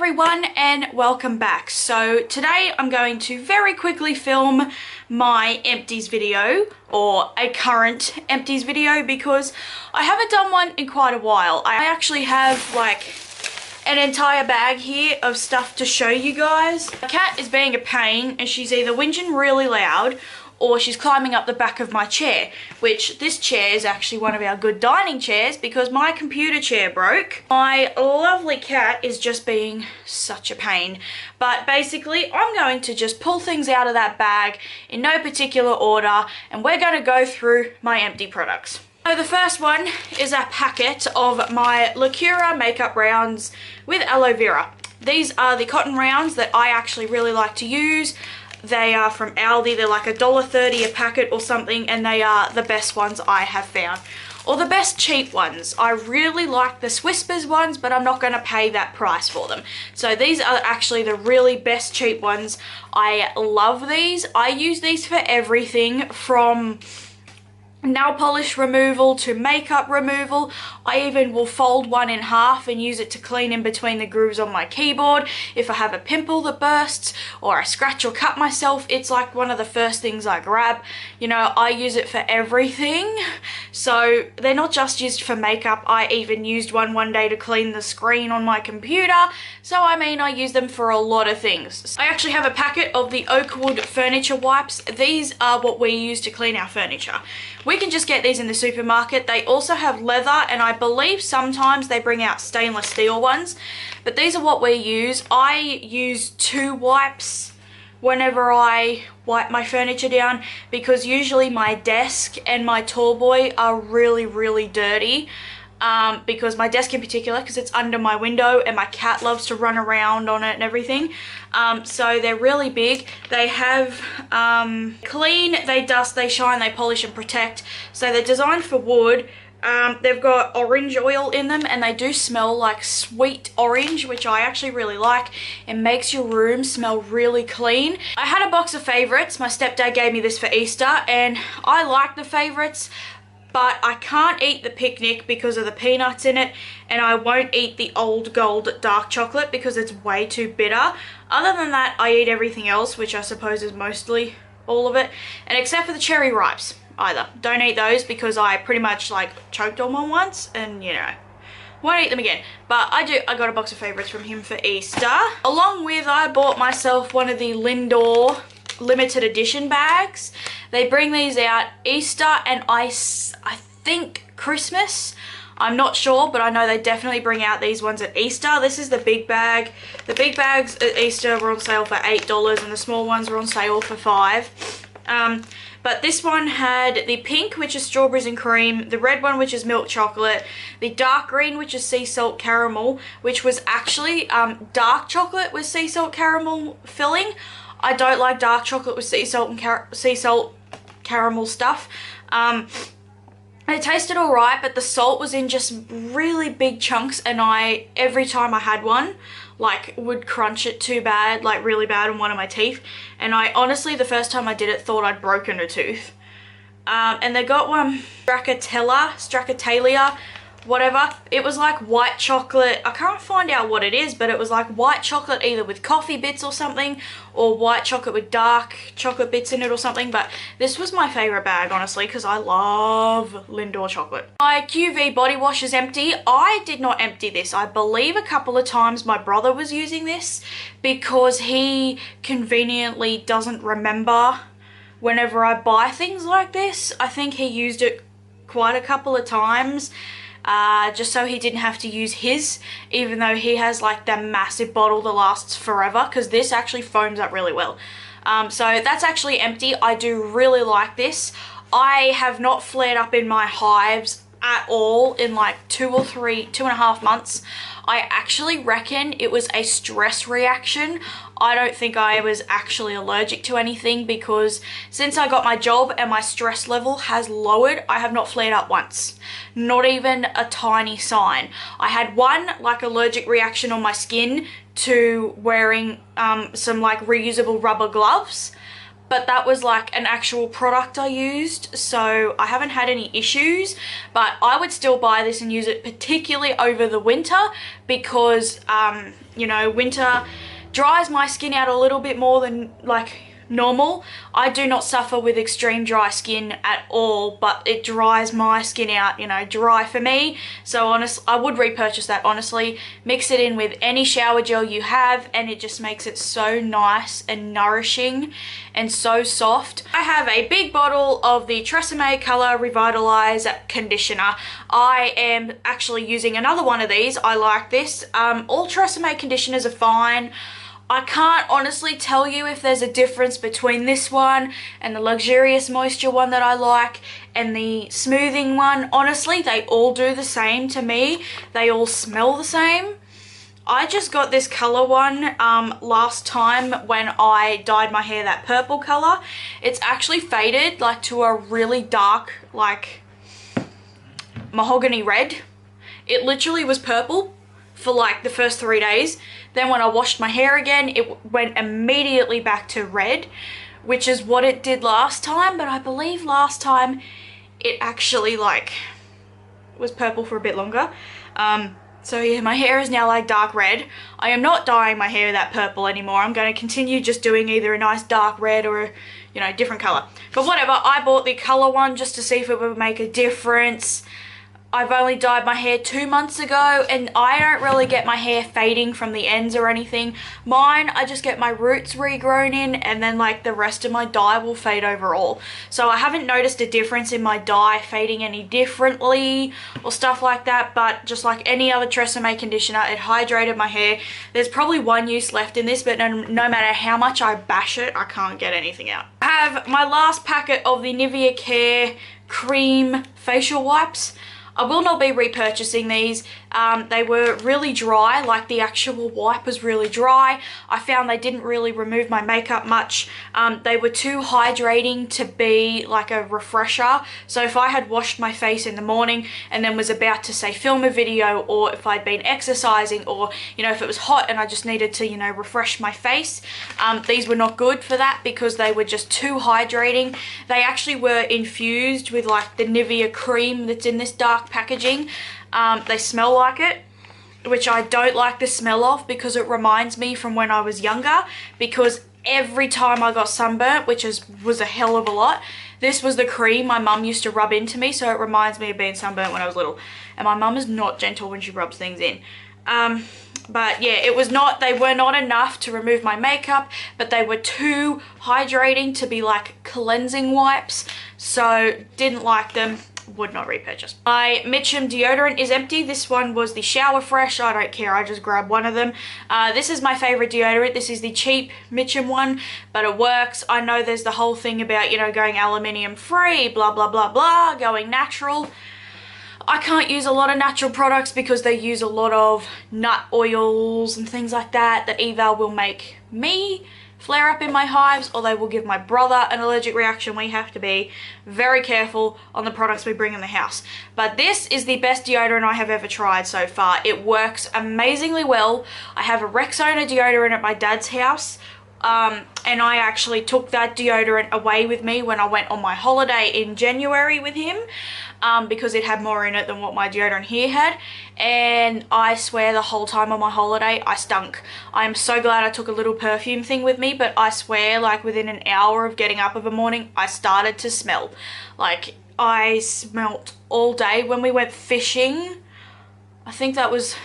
everyone and welcome back. So today I'm going to very quickly film my empties video, or a current empties video, because I haven't done one in quite a while. I actually have like an entire bag here of stuff to show you guys. My cat is being a pain and she's either whinging really loud or she's climbing up the back of my chair, which this chair is actually one of our good dining chairs because my computer chair broke. My lovely cat is just being such a pain. But basically, I'm going to just pull things out of that bag in no particular order, and we're going to go through my empty products. So the first one is a packet of my Lacura makeup rounds with aloe vera. These are the cotton rounds that I actually really like to use. They are from Aldi. They're like $1.30 a packet or something, and they are the best ones I have found. Or the best cheap ones. I really like the Swispers ones, but I'm not going to pay that price for them. So these are actually the really best cheap ones. I love these. I use these for everything from nail polish removal to makeup removal. I even will fold one in half and use it to clean in between the grooves on my keyboard. If I have a pimple that bursts or I scratch or cut myself, it's like one of the first things I grab. You know, I use it for everything. So they're not just used for makeup. I even used one day to clean the screen on my computer. So I mean, I use them for a lot of things. I actually have a packet of the Oakwood furniture wipes. These are what we use to clean our furniture. We can just get these in the supermarket. They also have leather, and I believe sometimes they bring out stainless steel ones, but these are what we use. I use 2 wipes whenever I wipe my furniture down, because usually my desk and my tall boy are really dirty. Because my desk in particular, because it's under my window and my cat loves to run around on it and everything. So they're really big. They have clean, they dust, they shine, they polish and protect. So they're designed for wood. They've got orange oil in them, and they do smell like sweet orange, which I actually really like. It makes your room smell really clean. I had a box of favorites. My stepdad gave me this for Easter, and I like the favorites, but I can't eat the picnic because of the peanuts in it, and I won't eat the old gold dark chocolate because it's way too bitter. Other than that, I eat everything else, which I suppose is mostly all of it, and except for the cherry ripes either. Don't eat those because I pretty much like choked on one once, and you know, won't eat them again. But I got a box of favorites from him for Easter. Along with, I bought myself one of the Lindor limited edition bags. They bring these out Easter and I think Christmas. I'm not sure, but I know they definitely bring out these ones at Easter. This is the big bag. The big bags at Easter were on sale for $8 and the small ones were on sale for $5. But this one had the pink, which is strawberries and cream, the red one, which is milk chocolate, the dark green, which is sea salt caramel, which was actually dark chocolate with sea salt caramel filling. I don't like dark chocolate with sea salt and caramel stuff. It tasted alright, but the salt was in just really big chunks, and every time I had one, like, would crunch it too bad, like really bad on one of my teeth. And I honestly, the first time I did it, thought I'd broken a tooth. And they got one, Stracciatella, whatever. It was like white chocolate. I can't find out what it is, but it was like white chocolate either with coffee bits or something, or white chocolate with dark chocolate bits in it or something. But this was my favorite bag, honestly, because I love Lindor chocolate. My QV body wash is empty. I did not empty this. I believe a couple of times my brother was using this because he conveniently doesn't remember whenever I buy things like this. I think he used it quite a couple of times. Just so he didn't have to use his, even though he has like that massive bottle that lasts forever, because this actually foams up really well. So that's actually empty. I do really like this. I have not flared up in my hives at all in like 2.5 months. I actually reckon it was a stress reaction. I don't think I was actually allergic to anything, because since I got my job and my stress level has lowered, I have not flared up once. Not even a tiny sign. I had one like allergic reaction on my skin to wearing some like reusable rubber gloves, but that was like an actual product I used, so I haven't had any issues. But I would still buy this and use it, particularly over the winter, because you know, winter dries my skin out a little bit more than like normal. I do not suffer with extreme dry skin at all, but it dries my skin out, you know, dry for me. So honestly, I would repurchase that, honestly. Mix it in with any shower gel you have, and it just makes it so nice and nourishing and so soft. I have a big bottle of the Tresemme Color Revitalize conditioner. I am actually using another one of these. I like this. All Tresemme conditioners are fine. I can't honestly tell you if there's a difference between this one and the Luxurious Moisture one that I like and the smoothing one. Honestly, they all do the same to me. They all smell the same. I just got this color one last time when I dyed my hair that purple color. It's actually faded like to a really dark, like mahogany red. It literally was purple for like the first 3 days. Then when I washed my hair again, it went immediately back to red, which is what it did last time. But I believe last time it actually like was purple for a bit longer. So yeah, my hair is now like dark red. I am not dyeing my hair that purple anymore. I'm going to continue just doing either a nice dark red or, you know, different color. But whatever, I bought the color one just to see if it would make a difference. I've only dyed my hair 2 months ago, and I don't really get my hair fading from the ends or anything. Mine, I just get my roots regrown in, and then like the rest of my dye will fade overall. So I haven't noticed a difference in my dye fading any differently or stuff like that, but just like any other Tresemme conditioner, it hydrated my hair. There's probably one use left in this, but no matter how much I bash it, I can't get anything out. I have my last packet of the Nivea Care Cream Facial Wipes. I will not be repurchasing these. They were really dry, like the actual wipe was really dry. I found they didn't really remove my makeup much. They were too hydrating to be like a refresher. So if I had washed my face in the morning and then was about to say film a video, or if I'd been exercising, or you know, if it was hot and I just needed to, you know, refresh my face, these were not good for that because they were just too hydrating. They actually were infused with like the Nivea cream that's in this dark packaging. They smell like it, which I don't like the smell of because it reminds me from when I was younger, because every time I got sunburnt, which was a hell of a lot, this was the cream my mum used to rub into me, so it reminds me of being sunburnt when I was little. And my mum is not gentle when she rubs things in. But yeah, they were not enough to remove my makeup, but they were too hydrating to be like cleansing wipes, so didn't like them. Would not repurchase. My Mitchum deodorant is empty. This one was the Shower Fresh. I don't care, I just grabbed one of them. This is my favorite deodorant. This is the cheap Mitchum one, but it works. I know there's the whole thing about, you know, going aluminium free, blah blah blah blah, going natural. I can't use a lot of natural products because they use a lot of nut oils and things like that either will make me flare up in my hives or they will give my brother an allergic reaction. We have to be very careful on the products we bring in the house. But this is the best deodorant I have ever tried so far. It works amazingly well. I have a Rexona deodorant at my dad's house. And I actually took that deodorant away with me when I went on my holiday in January with him, because it had more in it than what my deodorant here had, and I swear the whole time on my holiday I stunk. I am so glad I took a little perfume thing with me, but I swear like within an hour of getting up of a morning I started to smell. Like I smelt all day. When we went fishing, I think that was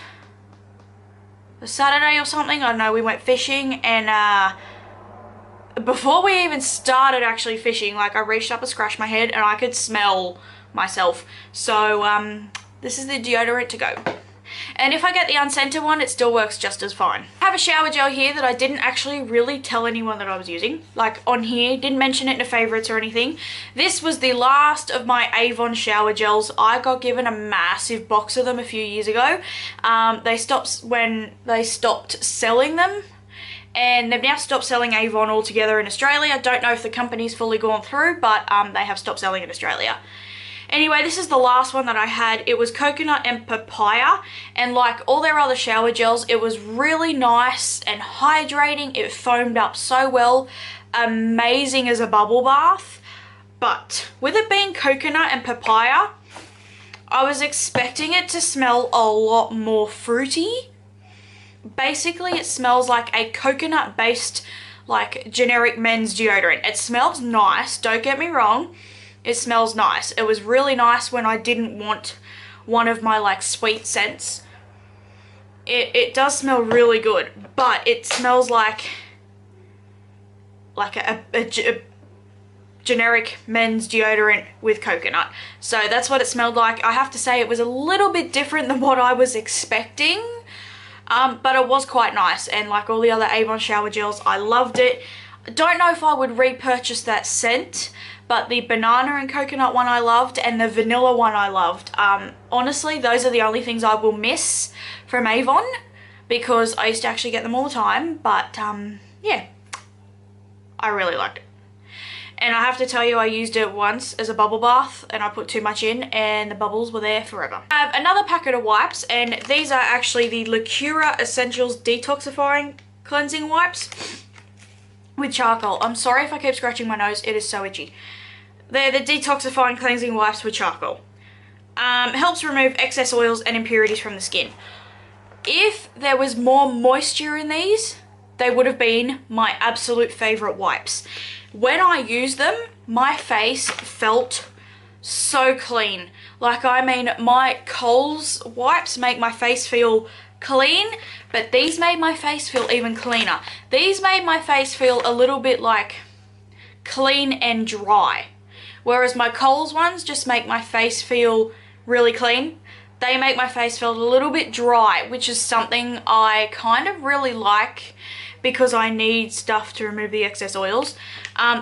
a Saturday or something, I don't know, we went fishing, and before we even started actually fishing, like I reached up and scratched my head and I could smell myself. So this is the deodorant to go. And if I get the unscented one, it still works just as fine. I have a shower gel here that I didn't actually really tell anyone that I was using. Like on here, didn't mention it in the favorites or anything. This was the last of my Avon shower gels. I got given a massive box of them a few years ago. They stopped when they stopped selling them. And they've now stopped selling Avon altogether in Australia. I don't know if the company's fully gone through, but they have stopped selling in Australia. Anyway, this is the last one that I had. It was coconut and papaya, and like all their other shower gels, it was really nice and hydrating. It foamed up so well, amazing as a bubble bath, but with it being coconut and papaya, I was expecting it to smell a lot more fruity. Basically, it smells like a coconut based like generic men's deodorant. It smells nice, don't get me wrong. It smells nice. It was really nice when I didn't want one of my like sweet scents. It does smell really good, but it smells like a generic men's deodorant with coconut. So that's what it smelled like. I have to say it was a little bit different than what I was expecting, but it was quite nice. And like all the other Avon shower gels, I loved it. I don't know if I would repurchase that scent, but the banana and coconut one I loved, and the vanilla one I loved. Honestly, those are the only things I will miss from Avon, because I used to actually get them all the time. But yeah, I really liked it. And I have to tell you, I used it once as a bubble bath and I put too much in and the bubbles were there forever. I have another packet of wipes, and these are actually the Lacura Essentials Detoxifying Cleansing Wipes with charcoal. I'm sorry if I keep scratching my nose, it is so itchy. They're the detoxifying cleansing wipes with charcoal. Helps remove excess oils and impurities from the skin. If there was more moisture in these, they would have been my absolute favorite wipes. When I used them, my face felt so clean. Like, I mean, my Coles wipes make my face feel clean, but these made my face feel even cleaner. These made my face feel a little bit like clean and dry, whereas my Coles ones just make my face feel really clean. They make my face feel a little bit dry, which is something I kind of really like because I need stuff to remove the excess oils.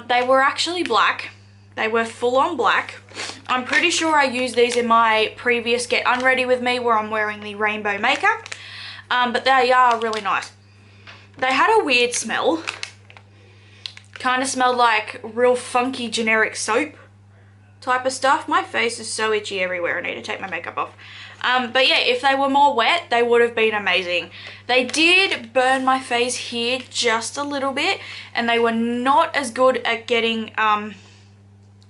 They were actually black. They were full on black. I'm pretty sure I used these in my previous Get Unready With Me where I'm wearing the rainbow makeup. But they are really nice. They had a weird smell. Kind of smelled like real funky generic soap type of stuff. My face is so itchy everywhere. I need to take my makeup off. But yeah, if they were more wet, they would have been amazing. They did burn my face here just a little bit, and they were not as good at getting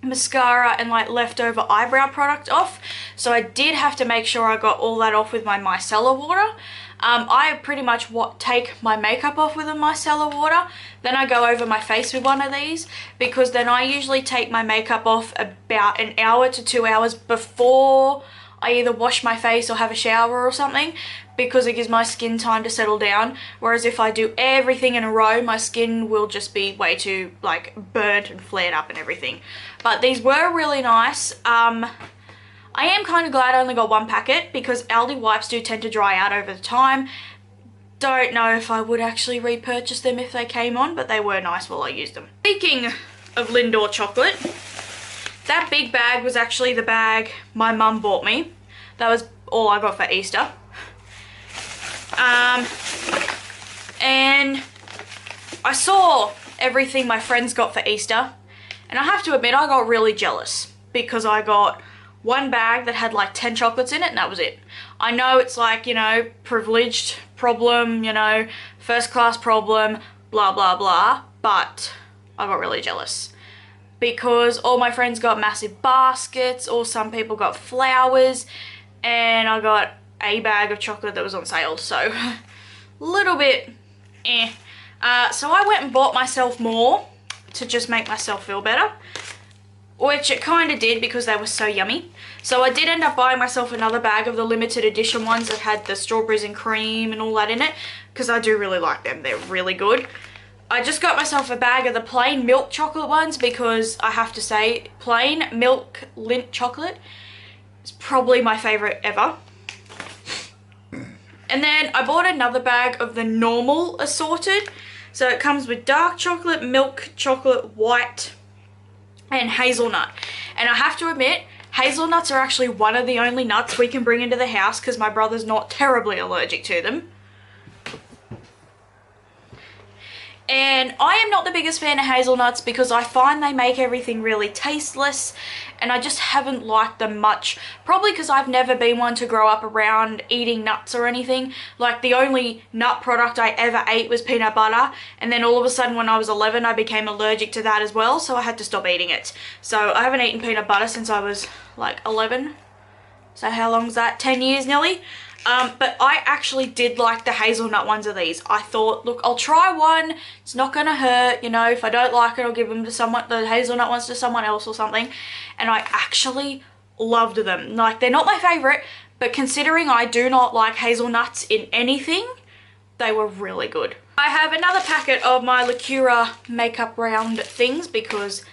mascara and like leftover eyebrow product off. So I did have to make sure I got all that off with my micellar water. I pretty much take my makeup off with a micellar water, then I go over my face with one of these, because then I usually take my makeup off about an hour to 2 hours before I either wash my face or have a shower or something, because it gives my skin time to settle down. Whereas if I do everything in a row, my skin will just be way too like burnt and flared up and everything. But these were really nice. I am kind of glad I only got one packet, because Aldi wipes do tend to dry out over the time. Don't know if I would actually repurchase them if they came on, but they were nice while I used them. Speaking of Lindor chocolate, that big bag was actually the bag my mum bought me. That was all I got for Easter. And I saw everything my friends got for Easter, and I have to admit I got really jealous, because I got one bag that had like 10 chocolates in it and that was it. I know it's like, you know, privileged problem, you know, first class problem, blah blah blah, but I got really jealous because all my friends got massive baskets, or some people got flowers, and I got a bag of chocolate that was on sale, so a little bit eh. So I went and bought myself more to just make myself feel better, which it kind of did because they were so yummy. So I did end up buying myself another bag of the limited edition ones that had the strawberries and cream and all that in it, because I do really like them. They're really good. I just got myself a bag of the plain milk chocolate ones, because I have to say plain milk Lindt chocolate is probably my favorite ever. And then I bought another bag of the normal assorted. So it comes with dark chocolate, milk chocolate, white, and hazelnut. And I have to admit, hazelnuts are actually one of the only nuts we can bring into the house, because my brother's not terribly allergic to them. And I am not the biggest fan of hazelnuts because I find they make everything really tasteless, and I just haven't liked them much. Probably because I've never been one to grow up around eating nuts or anything. Like, the only nut product I ever ate was peanut butter, and then all of a sudden when I was 11 I became allergic to that as well, so I had to stop eating it. So I haven't eaten peanut butter since I was like 11. So how long's that? 10 years nearly. But I actually did like the hazelnut ones of these. I thought, look, I'll try one. It's not gonna hurt, you know. If I don't like it, I'll give them to someone, the hazelnut ones to someone else or something. And I actually loved them. Like, they're not my favorite, but considering I do not like hazelnuts in anything, they were really good. I have another packet of my Lacura makeup round things because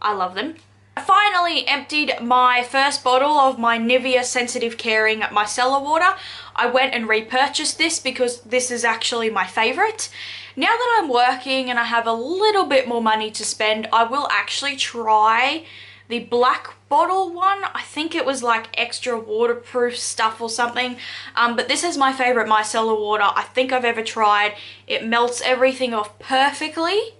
I love them. I finally emptied my first bottle of my Nivea Sensitive Caring micellar water. I went and repurchased this because this is actually my favorite. Now that I'm working and I have a little bit more money to spend, I will actually try the black bottle one. I think it was like extra waterproof stuff or something. But this is my favorite micellar water I think I've ever tried. It melts everything off perfectly.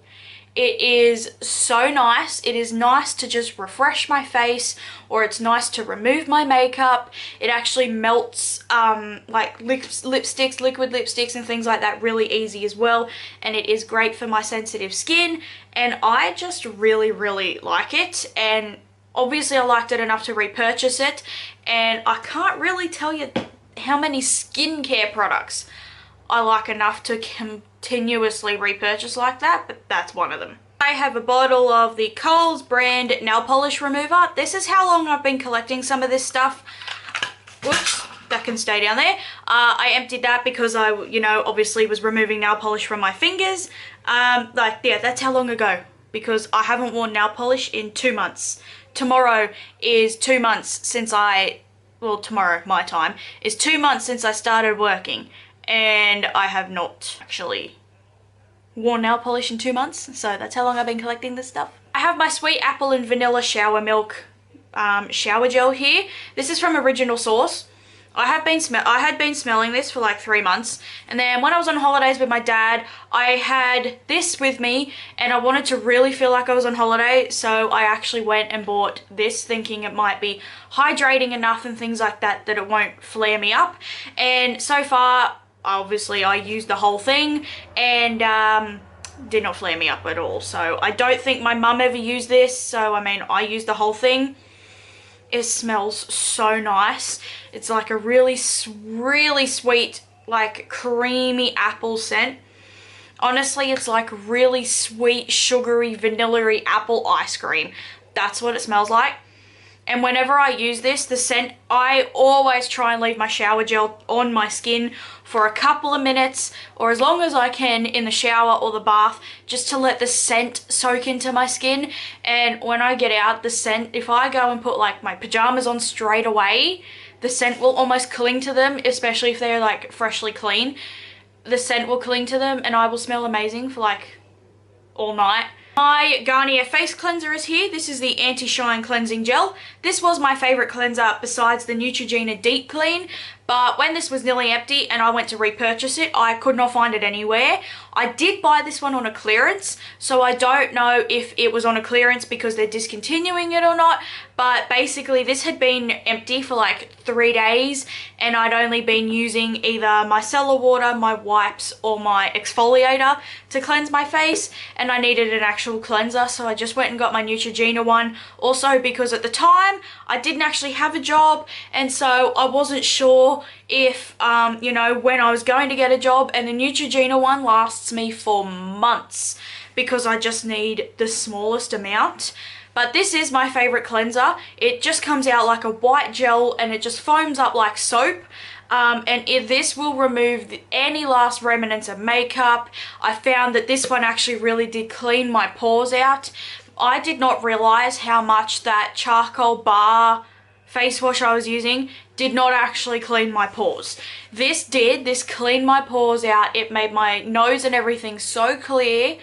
It is so nice. It is nice to just refresh my face, or it's nice to remove my makeup. It actually melts like lipsticks, liquid lipsticks and things like that really easy as well. And it is great for my sensitive skin. And I just really, really like it. And obviously I liked it enough to repurchase it. And I can't really tell you how many skincare products I like enough to continuously repurchase like that, but that's one of them. I have a bottle of the Kohl's brand nail polish remover. This is how long I've been collecting some of this stuff. Whoops, that can stay down there. I emptied that because I, you know, obviously was removing nail polish from my fingers. Like, yeah, that's how long ago, because I haven't worn nail polish in 2 months. Tomorrow is 2 months since well, tomorrow, my time, is 2 months since I started working. And I have not actually worn nail polish in 2 months, so that's how long I've been collecting this stuff. I have my Sweet Apple and Vanilla Shower Milk shower gel here. This is from Original Source. I had been smelling this for like 3 months, and then when I was on holidays with my dad, I had this with me and I wanted to really feel like I was on holiday, so I actually went and bought this thinking it might be hydrating enough and things like that that it won't flare me up. And so far, obviously I used the whole thing and did not flare me up at all. So I don't think my mum ever used this, so I mean, I used the whole thing. It smells so nice. It's like a really sweet, like creamy apple scent. Honestly, it's like really sweet, sugary, vanilla-y apple ice cream. That's what it smells like. And whenever I use this, the scent, I always try and leave my shower gel on my skin for a couple of minutes or as long as I can in the shower or the bath, just to let the scent soak into my skin. And when I get out, the scent, if I go and put like my pajamas on straight away, the scent will almost cling to them, especially if they're like freshly clean. The scent will cling to them and I will smell amazing for like all night. My Garnier face cleanser is here. This is the Anti-Shine Cleansing Gel. This was my favourite cleanser besides the Neutrogena Deep Clean, but when this was nearly empty and I went to repurchase it, I could not find it anywhere. I did buy this one on a clearance, so I don't know if it was on a clearance because they're discontinuing it or not, but basically this had been empty for like 3 days and I'd only been using either micellar water, my wipes or my exfoliator to cleanse my face, and I needed an actual cleanser, so I just went and got my Neutrogena one. Also because at the time I didn't actually have a job, and so I wasn't sure if you know, when I was going to get a job, and the Neutrogena one lasts me for months because I just need the smallest amount. But this is my favorite cleanser. It just comes out like a white gel and it just foams up like soap. This will remove any last remnants of makeup. I found that this one actually really did clean my pores out. I did not realize how much that charcoal bar face wash I was using did not actually clean my pores. This did. This cleaned my pores out. It made my nose and everything so clear.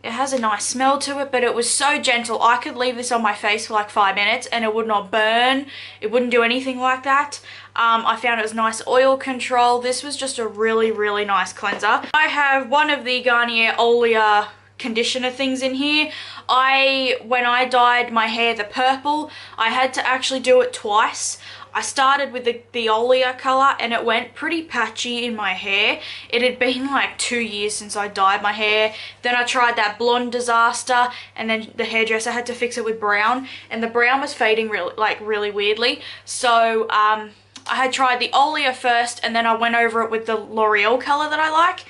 It has a nice smell to it, but it was so gentle. I could leave this on my face for like 5 minutes and it would not burn. It wouldn't do anything like that. I found it was nice oil control. This was just a really nice cleanser. I have one of the Garnier Olia conditioner things in here. When I dyed my hair the purple, I had to actually do it twice. I started with the Olia colour and it went pretty patchy in my hair. It had been like 2 years since I dyed my hair. Then I tried that blonde disaster and then the hairdresser had to fix it with brown, and the brown was fading really weirdly. So I had tried the Olia first and then I went over it with the L'Oreal colour that I like.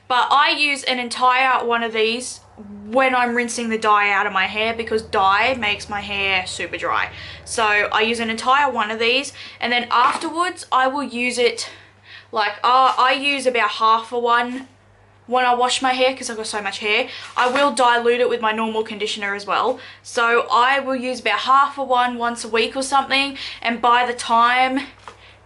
But I use an entire one of these when I'm rinsing the dye out of my hair, because dye makes my hair super dry. So I use an entire one of these, and then afterwards I will use it like, I use about half a one when I wash my hair because I've got so much hair. I will dilute it with my normal conditioner as well. So I will use about half a one once a week or something, and by the time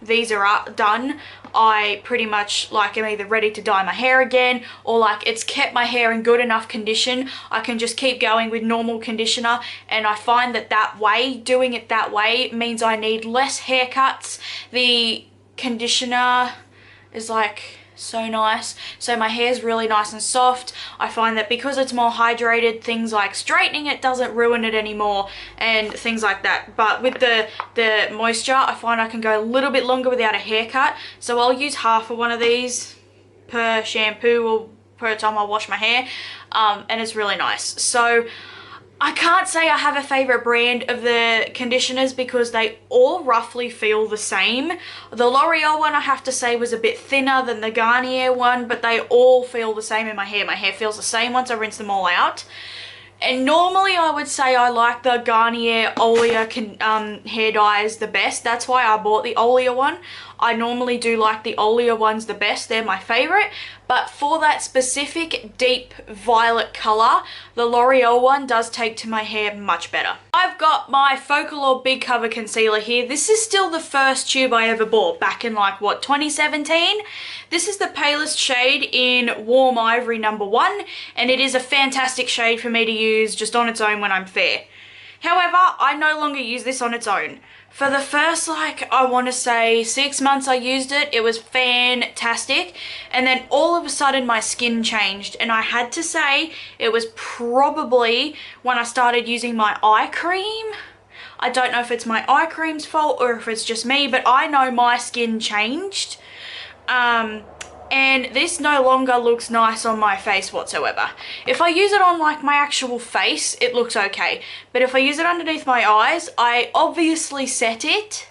these are done, I pretty much like am either ready to dye my hair again, or like it's kept my hair in good enough condition. I can just keep going with normal conditioner, and I find that way, doing it that way, means I need less haircuts. The conditioner is like so nice, so my hair's really nice and soft. I find that because it's more hydrated, things like straightening it doesn't ruin it anymore and things like that. But with the moisture, I find I can go a little bit longer without a haircut, so I'll use half of one of these per shampoo or per time I wash my hair, and it's really nice. So I can't say I have a favorite brand of the conditioners because they all roughly feel the same. The L'Oreal one, I have to say, was a bit thinner than the Garnier one, but they all feel the same in my hair. My hair feels the same once I rinse them all out. And normally I would say I like the Garnier Olia hair dyes the best. That's why I bought the Olia one. I normally do like the Olia ones the best. They're my favorite. But for that specific deep violet color, the L'Oreal one does take to my hair much better. I've got my Focalure Big Cover Concealer here. This is still the first tube I ever bought back in like, what, 2017? This is the palest shade in Warm Ivory number 1, and it is a fantastic shade for me to use just on its own when I'm fair. However, I no longer use this on its own. For the first, like, I want to say 6 months I used it. It was fantastic. And then all of a sudden my skin changed. And I had to say it was probably when I started using my eye cream. I don't know if it's my eye cream's fault or if it's just me, but I know my skin changed. And this no longer looks nice on my face whatsoever. If I use it on like my actual face, it looks okay. But if I use it underneath my eyes, I obviously set it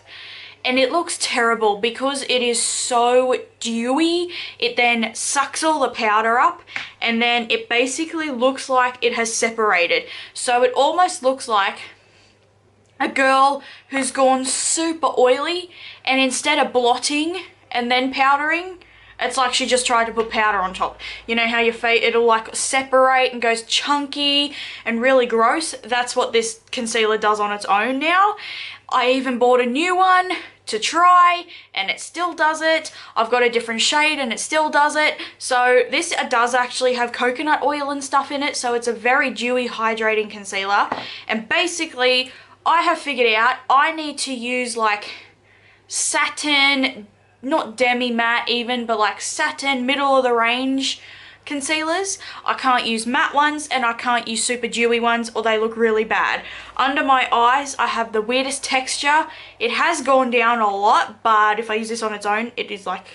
and it looks terrible because it is so dewy. It then sucks all the powder up and then it basically looks like it has separated. So it almost looks like a girl who's gone super oily, and instead of blotting and then powdering, it's like she just tried to put powder on top. You know how your face, it'll like separate and goes chunky and really gross? That's what this concealer does on its own now. I even bought a new one to try and it still does it. I've got a different shade and it still does it. So this does actually have coconut oil and stuff in it, so it's a very dewy, hydrating concealer. And basically, I have figured out I need to use like satin, not demi matte even, but like satin, middle of the range concealers. I can't use matte ones and I can't use super dewy ones or they look really bad. Under my eyes, I have the weirdest texture. It has gone down a lot, but if I use this on its own, it is like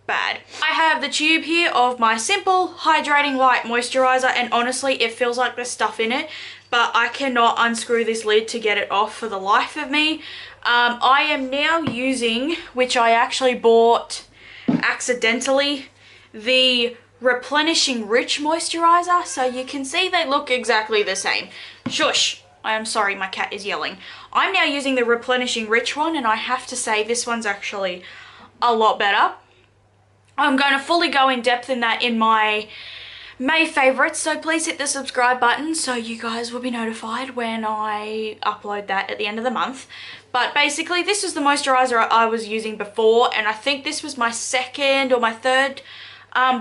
bad. I have the tube here of my Simple Hydrating Light Moisturizer, and honestly, it feels like there's stuff in it, but I cannot unscrew this lid to get it off for the life of me. I am now using, which I actually bought accidentally, the Replenishing Rich Moisturizer. So you can see they look exactly the same. Shush! I am sorry, my cat is yelling. I'm now using the Replenishing Rich one, and I have to say this one's actually a lot better. I'm going to fully go in depth in that in my May favorites, so please hit the subscribe button so you guys will be notified when I upload that at the end of the month. But basically, this is the moisturizer I was using before, and I think this was my second or my third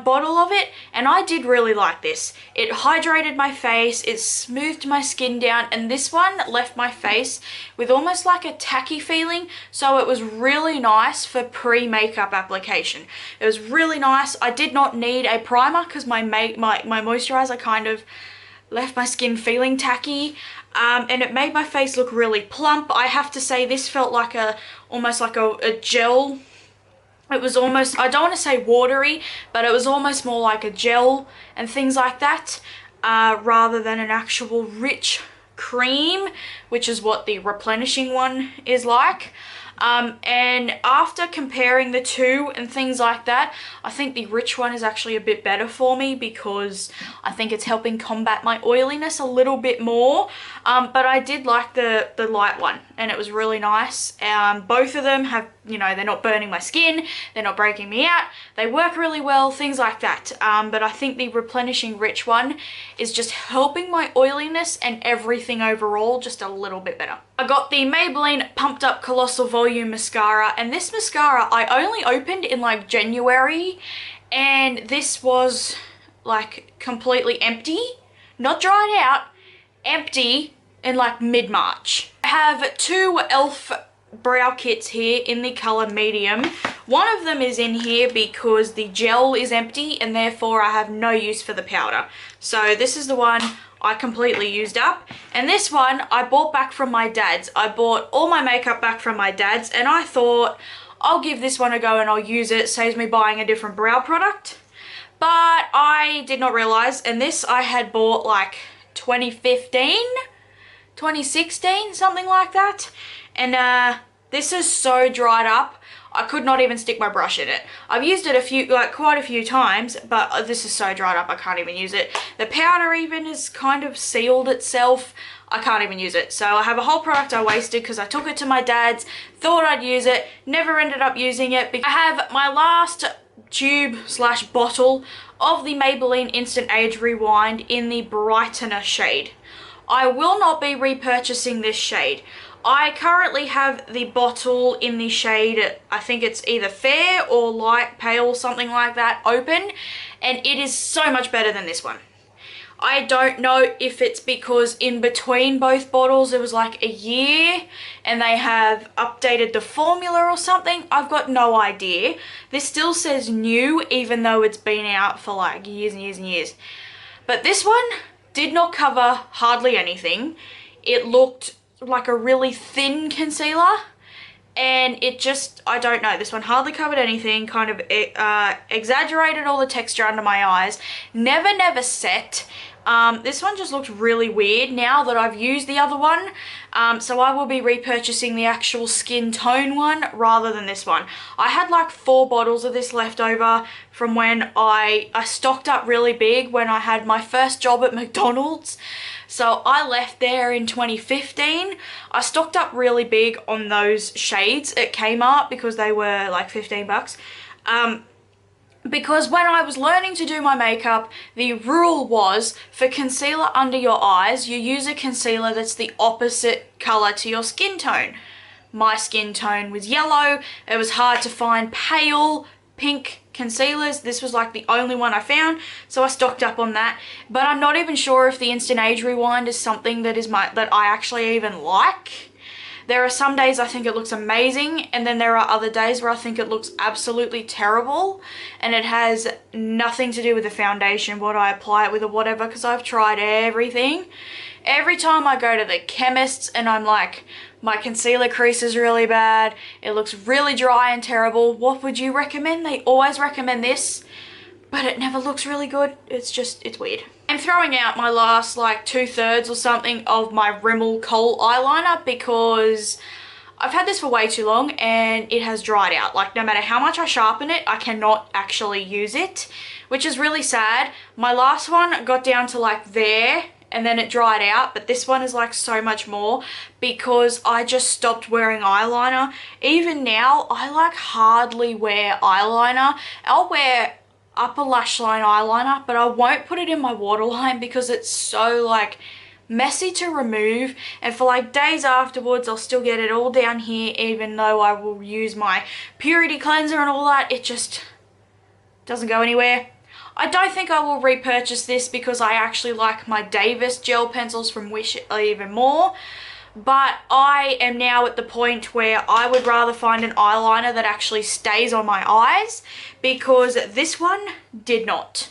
bottle of it, and I did really like this. It hydrated my face, it smoothed my skin down, and this one left my face with almost like a tacky feeling, so it was really nice for pre-makeup application. It was really nice. I did not need a primer because my moisturizer kind of left my skin feeling tacky, and it made my face look really plump. I have to say this felt like almost like a gel. It was almost, I don't want to say watery, but it was almost more like a gel and things like that, rather than an actual rich cream, which is what the replenishing one is like. And after comparing the two and things like that, I think the rich one is actually a bit better for me because I think it's helping combat my oiliness a little bit more. But I did like the light one, and it was really nice. Both of them have, you know, they're not burning my skin, they're not breaking me out, they work really well, things like that. But I think the replenishing rich one is just helping my oiliness and everything overall just a little bit better. I got the Maybelline Pumped Up Colossal Volume Mascara, and this mascara I only opened in like January, and this was like completely empty, not dried out, empty in like mid-March. I have two e.l.f. brow kits here in the colour medium. One of them is in here because the gel is empty and therefore I have no use for the powder. So this is the one I completely used up, and this one I bought back from my dad's. I bought all my makeup back from my dad's, and I thought I'll give this one a go and I'll use it. Saves me buying a different brow product. But I did not realise, and this I had bought like 2015, 2016, something like that. And this is so dried up, I could not even stick my brush in it. I've used it quite a few times, but this is so dried up I can't even use it. The powder even has kind of sealed itself. I can't even use it. So I have a whole product I wasted because I took it to my dad's, thought I'd use it, never ended up using it. I have my last tube/bottle of the Maybelline Instant Age Rewind in the Brightener shade. I will not be repurchasing this shade. I currently have the bottle in the shade, I think it's either fair or light pale, something like that, open, and it is so much better than this one. I don't know if it's because in between both bottles it was like a year and they have updated the formula or something. I've got no idea. This still says new even though it's been out for like years and years and years. But this one did not cover hardly anything. It looked like a really thin concealer, and it just, I don't know, this one hardly covered anything, kind of exaggerated all the texture under my eyes, never set. This one just looked really weird now that I've used the other one, so I will be repurchasing the actual skin tone one rather than this one. I had like 4 bottles of this left over from when I stocked up really big when I had my first job at McDonald's. So I left there in 2015. I stocked up really big on those shades at Kmart because they were like 15 bucks. Because when I was learning to do my makeup, the rule was for concealer under your eyes, you use a concealer that's the opposite colour to your skin tone. My skin tone was yellow. It was hard to find pale pink concealers. This was like the only one I found, so I stocked up on that. But I'm not even sure if the Instant Age Rewind is something that I actually even like. There are some days I think it looks amazing, and then there are other days where I think it looks absolutely terrible, and it has nothing to do with the foundation, what I apply it with or whatever, because I've tried everything. Every time I go to the chemist's and I'm like, my concealer crease is really bad, it looks really dry and terrible, what would you recommend? They always recommend this, but it never looks really good. It's weird. I'm throwing out my last like 2/3 or something of my Rimmel Kohl eyeliner because I've had this for way too long and it has dried out. Like no matter how much I sharpen it, I cannot actually use it, which is really sad. My last one got down to like there and then it dried out, but this one is like so much more because I just stopped wearing eyeliner. Even now, I like hardly wear eyeliner. I'll wear upper lash line eyeliner, but I won't put it in my waterline because it's so like messy to remove, and for like days afterwards I'll still get it all down here even though I will use my purity cleanser and all that. doesn't go anywhere. I don't think I will repurchase this because I actually like my Davis gel pencils from Wish even more. But I am now at the point where I would rather find an eyeliner that actually stays on my eyes, because this one did not.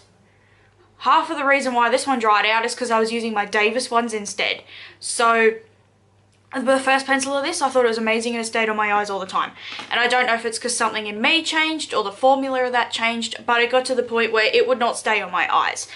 Half of the reason why this one dried out is because I was using my Davis ones instead. So the first pencil of this, I thought it was amazing and it stayed on my eyes all the time. And I don't know if it's because something in me changed or the formula of that changed, but it got to the point where it would not stay on my eyes.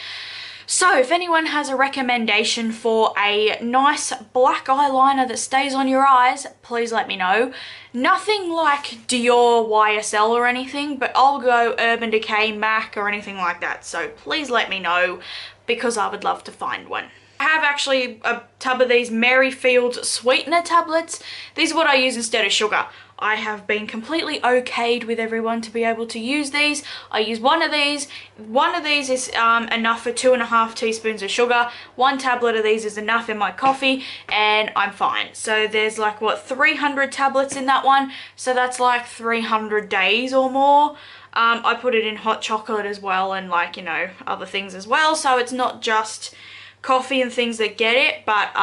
So if anyone has a recommendation for a nice black eyeliner that stays on your eyes, please let me know. Nothing like Dior, YSL or anything, but I'll go Urban Decay, MAC or anything like that. So please let me know, because I would love to find one. I have actually a tub of these Merrifield sweetener tablets. These are what I use instead of sugar. I have been completely okayed with everyone to be able to use these. I use one of these. One of these is enough for 2.5 teaspoons of sugar. One tablet of these is enough in my coffee and I'm fine. So there's like, what, 300 tablets in that one. So that's like 300 days or more. I put it in hot chocolate as well and, like, you know, other things as well. So it's not just coffee and things that get it, but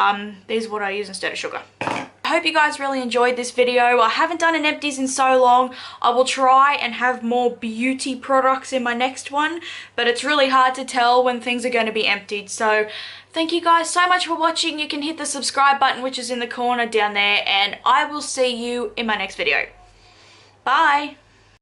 these are what I use instead of sugar. I hope you guys really enjoyed this video. I haven't done an Empties in so long. I will try and have more beauty products in my next one, but it's really hard to tell when things are going to be emptied. So thank you guys so much for watching. You can hit the subscribe button, which is in the corner down there, and I will see you in my next video. Bye!